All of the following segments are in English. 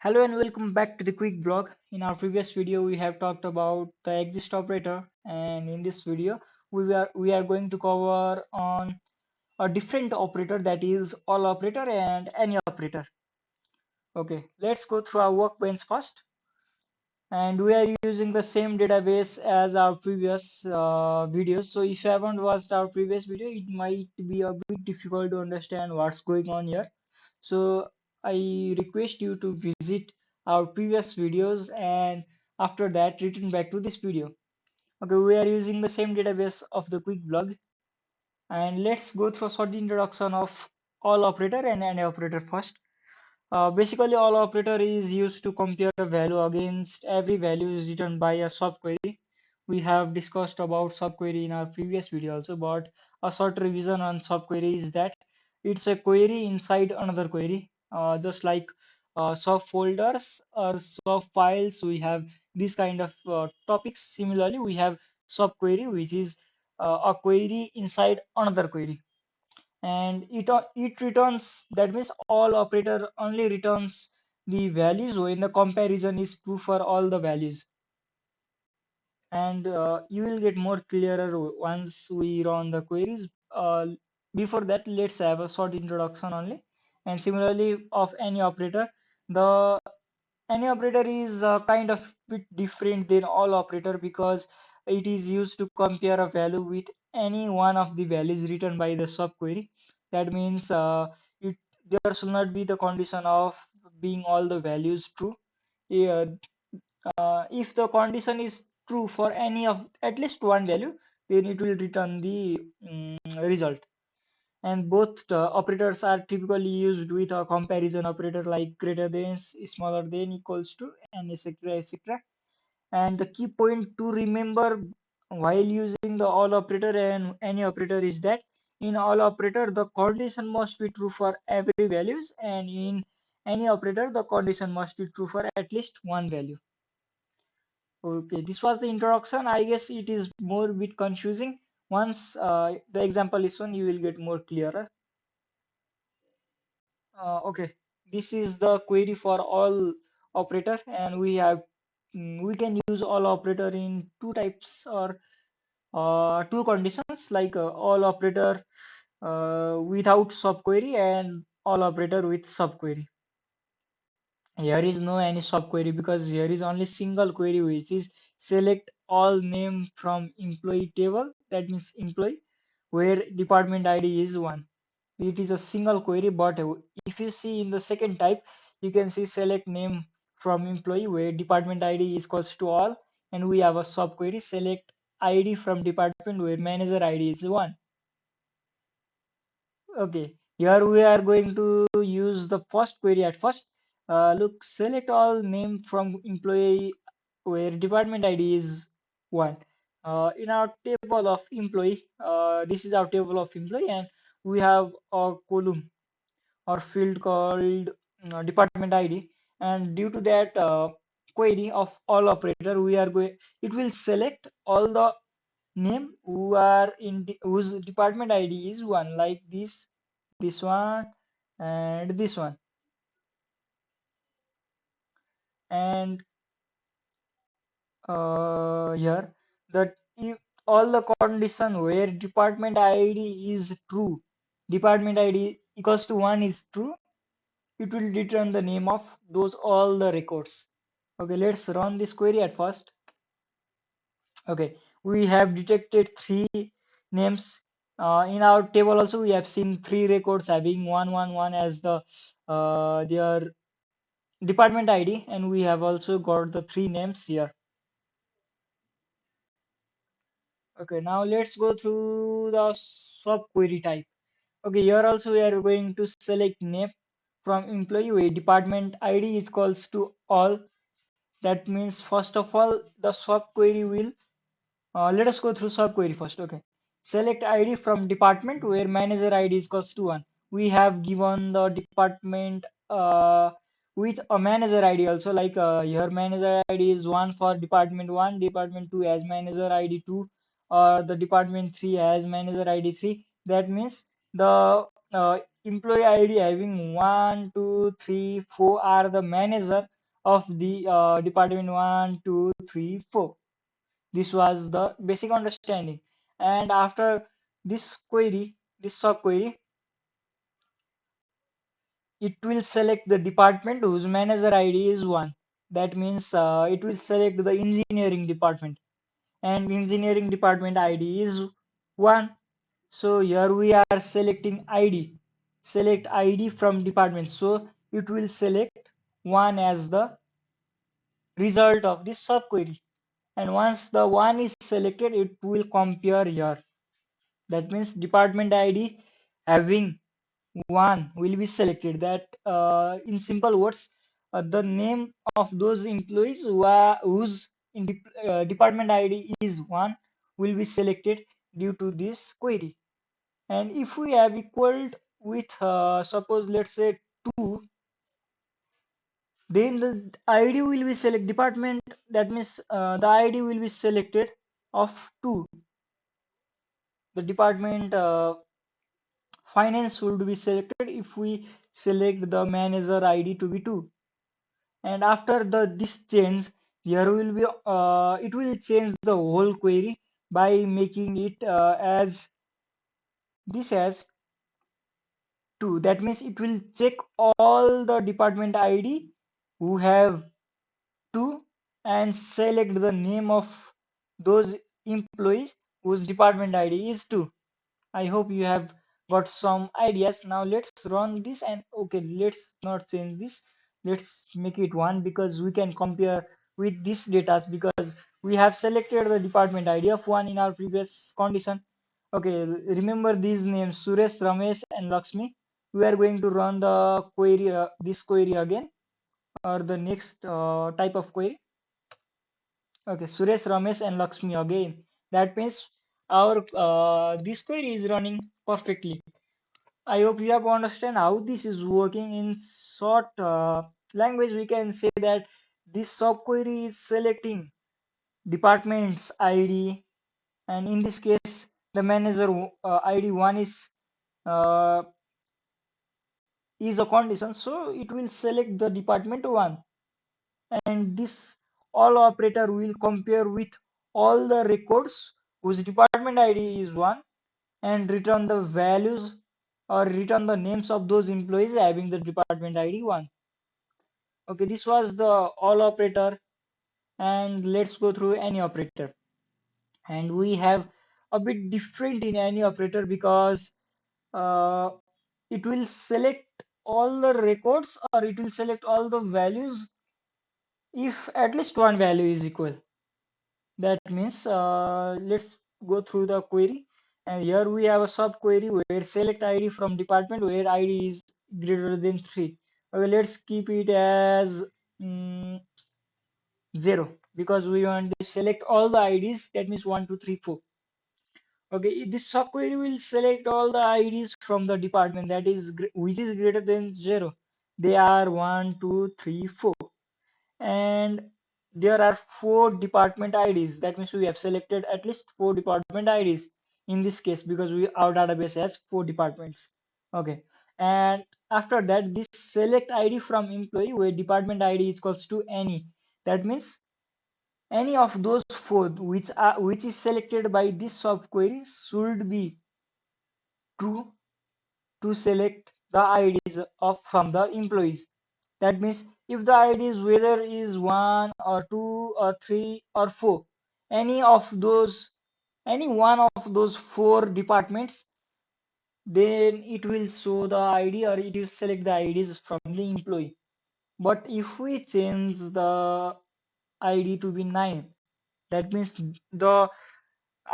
Hello and welcome back to the quick vlog. In our previous video, we have talked about the exist operator, and in this video, we are going to cover on a different operator, that is all operator and any operator. Okay, let's go through our workbench first. And we are using the same database as our previous videos. So if you haven't watched our previous video, it might be a bit difficult to understand what's going on here. So I request you to visit our previous videos and after that return back to this video. Okay, we are using the same database of the quick blog, and let's go through a short introduction of all operator and any operator first. Basically, all operator is used to compare a value against every value is written by a subquery. We have discussed about subquery in our previous video also, but a short revision on subquery is that it's a query inside another query, just like subfolders or subfiles. We have this kind of topics. Similarly, we have subquery, which is a query inside another query, and it returns, that means all operator only returns the values when the comparison is true for all the values. And you will get more clearer once we run the queries. Before that, let's have a short introduction only. And similarly, of any operator, the any operator is kind of bit different than all operator because it is used to compare a value with any one of the values written by the subquery. That means it there should not be the condition of being all the values true. Yeah, if the condition is true for any of at least one value, then it will return the result. And both operators are typically used with a comparison operator like greater than, smaller than, equals to, and etc. etc. And the key point to remember while using the all operator and any operator is that in all operator the condition must be true for every values, and in any operator the condition must be true for at least one value. Okay, this was the introduction. I guess it is more bit confusing. Once the example is shown, you will get more clearer. Okay, this is the query for all operator, and we can use all operator in two types or two conditions, like all operator without subquery and all operator with subquery. Here is no any subquery because here is only single query, which is select all name from employee table. That means employee where department ID is one. It is a single query, but if you see in the second type, you can see select name from employee where department ID is equals to all, and we have a subquery select ID from department where manager ID is one. Okay, here we are going to use the first query at first. Look, select all name from employee where department ID is one. In our table of employee, this is our table of employee, and we have a column or field called department ID. And due to that query of all operator, we are going. It will select all the name who are in whose department ID is one, like this one, and this one. And here that if all the condition where department ID is true, department ID equals to one is true, it will return the name of those all the records. Okay, let's run this query at first. Okay, we have detected three names. In our table also we have seen three records having 111 as their department ID, and we have also got the three names here. Okay, now let's go through the subquery type. Okay, here also we are going to select name from employee where department ID is equals to all. That means first of all the subquery will let us go through subquery first. Okay. Select ID from department where manager ID is equals to 1. We have given the department with a manager ID also, like your manager ID is 1 for department 1, department 2 has manager ID 2, or the department 3 has manager ID 3. That means the employee ID having 1, 2, 3, 4 are the manager of the department 1, 2, 3, 4. This was the basic understanding. And after this query, this subquery, it will select the department whose manager ID is 1. That means it will select the engineering department, and engineering department ID is 1. So here we are selecting ID. Select ID from department. So it will select 1 as the result of this subquery. And once the 1 is selected, it will compare here. That means department ID having 1 will be selected. That in simple words, the name of those employees whose department ID is 1 will be selected due to this query. And if we have equaled with suppose let's say 2, then the ID will be select department. That means the ID will be selected of 2. The department finance would be selected if we select the manager ID to be 2. And after the this change, here will be it will change the whole query by making it as this as 2. That means it will check all the department ID who have 2 and select the name of those employees whose department ID is 2. I hope you have got some ideas. Now let's run this and okay, let's not change this. Let's make it 1 because we can compare with this data because we have selected the department ID of 1 in our previous condition. Okay, remember these names Suresh, Ramesh and Lakshmi. We are going to run the query, this query again or the next type of query. Okay, Suresh, Ramesh, and Lakshmi again. That means our this query is running perfectly. I hope you have understand how this is working. In short language, we can say that this subquery is selecting department's ID, and in this case, the manager ID one uh, is a condition, so it will select the department one. And this all operator will compare with all the records whose department ID is 1 and return the values or return the names of those employees having the department ID 1. Okay, this was the all operator, and let's go through any operator. And we have a bit different in any operator because uh, it will select all the records or it will select all the values if at least one value is equal. That means let's go through the query, and here we have a subquery where select ID from department where ID is greater than 3. Okay, let's keep it as 0 because we want to select all the IDs. That means 1, 2, 3, 4. Okay, this subquery will select all the IDs from the department that is which is greater than 0. They are 1, 2, 3, 4. And there are 4 department IDs. That means we have selected at least 4 department IDs in this case because our database has 4 departments. Okay, and after that, this select ID from employee where department ID is equals to any. That means any of those 4 which is selected by this subquery should be true to select the IDs of from the employees. That means if the IDs whether is 1 or 2 or 3 or 4, any of those, any one of those 4 departments, then it will show the ID or it will select the IDs from the employee. But if we change the ID to be 9, that means the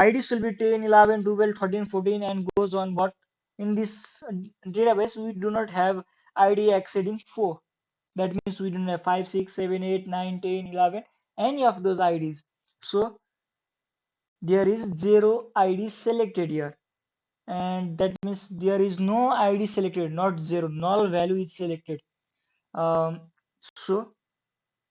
IDs will be 10, 11, 12, 13, 14 and goes on. But in this database, we do not have ID exceeding 4. That means we don't have 5, 6, 7, 8, 9, 10, 11, any of those IDs. So there is 0 ID selected here. And that means there is no ID selected, not 0, null value is selected. So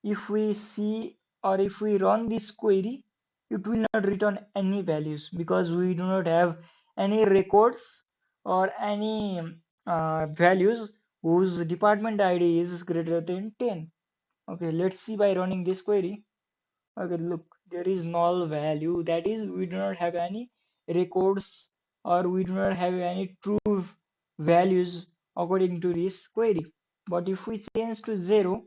if we see or if we run this query, it will not return any values because we do not have any records or any values whose department ID is greater than 10. Okay, let's see by running this query. Okay, look, there is null value. That is, we do not have any records or we do not have any true values according to this query. But if we change to 0,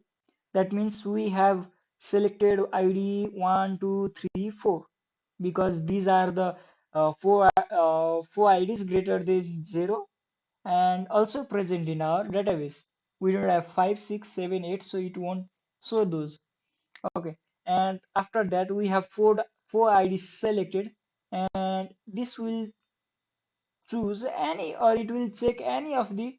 that means we have selected ID 1, 2, 3, 4 because these are the four IDs greater than 0 and also present in our database. We don't have 5, 6, 7, 8, so it won't show those. Okay, and after that we have four IDs selected, and this will choose any or it will check any of the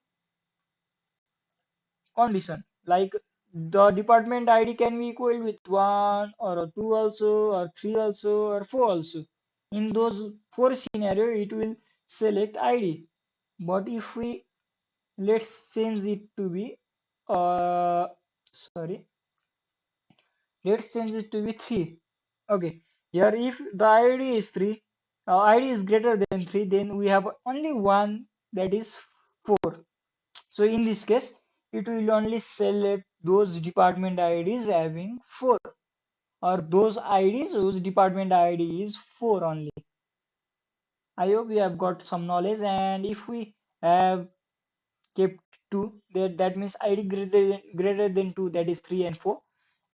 condition. Like the department ID can be equal with 1 or a 2 also or 3 also or 4 also. In those four scenario, it will select ID. But if we let's change it to be sorry, let's change it to be 3. Okay, here if the ID is 3, ID is greater than 3, then we have only one, that is 4. So in this case, it will only select those department IDs having 4 or those IDs whose department ID is 4 only. I hope you have got some knowledge, and if we have kept 2, that means ID greater than 2, that is 3 and 4,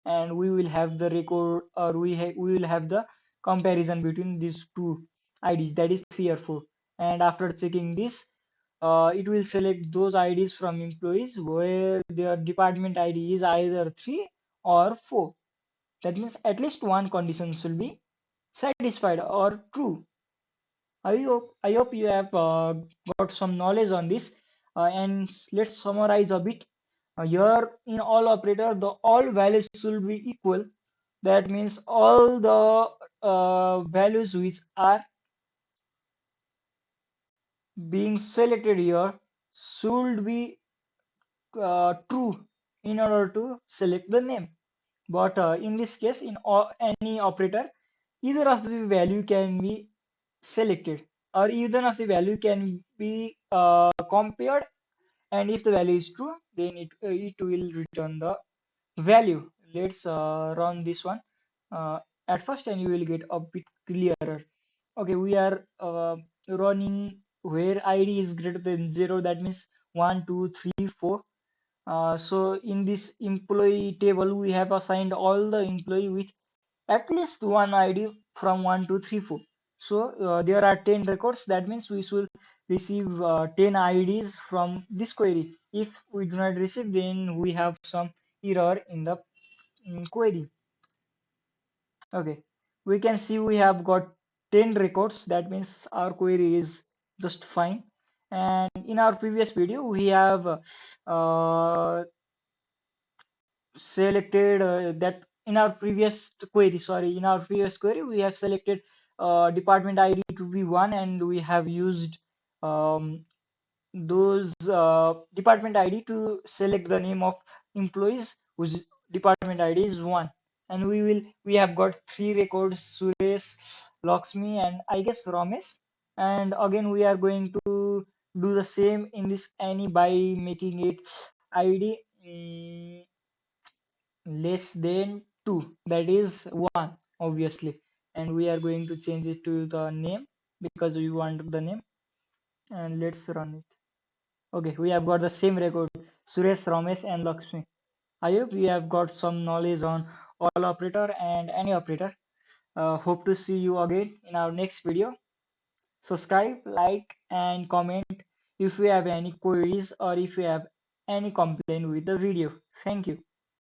and we will have the record or we will have the comparison between these two IDs, that is 3 or 4. And after checking this, it will select those IDs from employees where their department ID is either 3 or 4. That means at least one condition should be satisfied or true. I hope you have got some knowledge on this. And let's summarize a bit. Here in all operator, the all values should be equal. That means all the values which are being selected here should be true in order to select the name. But in this case, in any operator, either of the value can be selected or either of the value can be compared, and if the value is true, then it will return the value. Let's run this one at first, and you will get a bit clearer. Okay, we are running where ID is greater than 0. That means 1, 2, 3, 4. So in this employee table, we have assigned all the employee with at least one ID from 1 to 3, 4. So there are 10 records. That means we should receive 10 IDs from this query. If we do not receive, then we have some error in the query. Okay, we can see we have got 10 records. That means our query is just fine. And in our previous video, we have selected that in our previous query, sorry, in our previous query, we have selected department ID to be 1, and we have used those department ID to select the name of employees whose department ID is 1. And we have got 3 records: Suresh, Lakshmi, and I guess Ramesh. And again, we are going to do the same in this any by making it ID less than 2, that is 1, obviously. And we are going to change it to the name because we want the name. And let's run it. Okay, we have got the same record: Suresh, Ramesh, and Lakshmi. I hope we have got some knowledge on all operator and any operator. Hope to see you again in our next video. Subscribe, like, and comment if you have any queries or if you have any complaint with the video. Thank you.